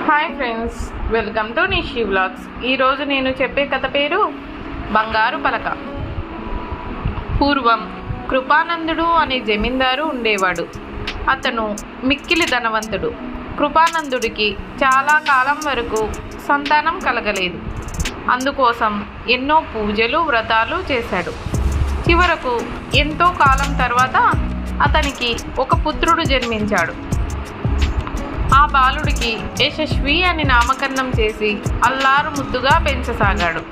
Hi friends, welcome to Nishi vlogs. ఈరోజు నేను చెప్పే కథ పేరు బంగారు పలక. పూర్వం కృపానందుడు అనే జమీందారు ఉండేవాడు. అతను మిక్కిలి ధనవంతుడు. కృపానందుడికి చాలా కాలం వరకు సంతానం కలగలేదు. అందుకోసం ఎన్నో పూజలు వ్రతాలు చేశాడు. చివరకు ఎంతో కాలం తర్వాత అతనికి ఒక పుత్రుడు జన్మించాడు. ఆ బాలుడికి యశస్వి అని నామకరణం చేసి అల్లారు ముద్దుగా పెంచసాగాడు.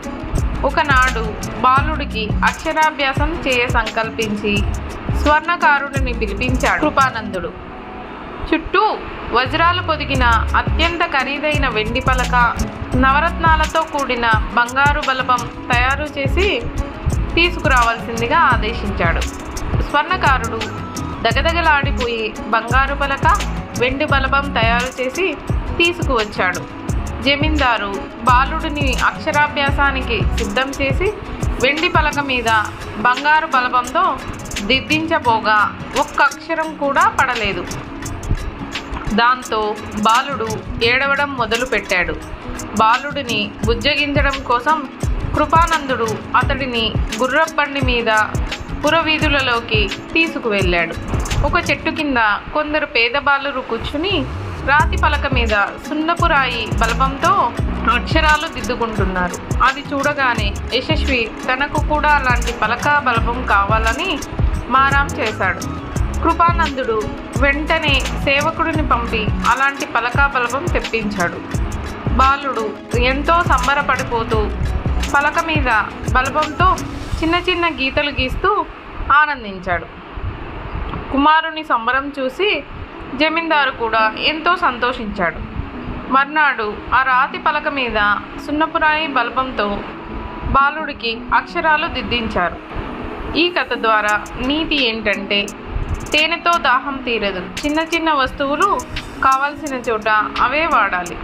ఒకనాడు బాలుడికి అక్షరాభ్యాసం చేయ సంకల్పించి స్వర్ణకారుడిని పిలిపించాడు కృపానందుడు. చుట్టూ వజ్రాలు పొదిగిన అత్యంత ఖరీదైన వెండి పలక, నవరత్నాలతో కూడిన బంగారు బలపం తయారు చేసి తీసుకురావాల్సిందిగా ఆదేశించాడు. స్వర్ణకారుడు దగదగలాడిపోయి బంగారు పలక, వెండి బలపం తయారు చేసి తీసుకువచ్చాడు. జమీందారు బాలుడిని అక్షరాభ్యాసానికి సిద్ధం చేసి వెండి పలక మీద బంగారు బలపంతో దిద్దించబోగా ఒక్క అక్షరం కూడా పడలేదు. దాంతో బాలుడు ఏడవడం మొదలుపెట్టాడు. బాలుడిని బుజ్జగించడం కోసం కృపానందుడు అతడిని గుర్రబండి మీద పురవీధులలోకి తీసుకువెళ్ళాడు. ఒక చెట్టు కింద కొందరు పేద బాలురు కూర్చుని రాతి పలక మీద సున్నపు రాయి బలపంతో అక్షరాలు దిద్దుకుంటున్నారు. అది చూడగానే యశస్వి తనకు కూడా అలాంటి పలక బలపం కావాలని మారాం చేశాడు. కృపానందుడు వెంటనే సేవకుడిని పంపి అలాంటి పలక బలపం తెప్పించాడు. బాలుడు ఎంతో సంబరపడిపోతూ పలక మీద బలపంతో చిన్న చిన్న గీతలు గీస్తూ ఆనందించాడు. కుమారుని సంబరం చూసి జమీందారు కూడా ఎంతో సంతోషించాడు. మర్నాడు ఆ రాతి పలక మీద సున్నపురాయి బలపంతో బాలుడికి అక్షరాలు దిద్దించారు. ఈ కథ ద్వారా నీతి ఏంటంటే, తేనెతో దాహం తీరదు. చిన్న చిన్న వస్తువులు కావాల్సిన చోట అవే వాడాలి.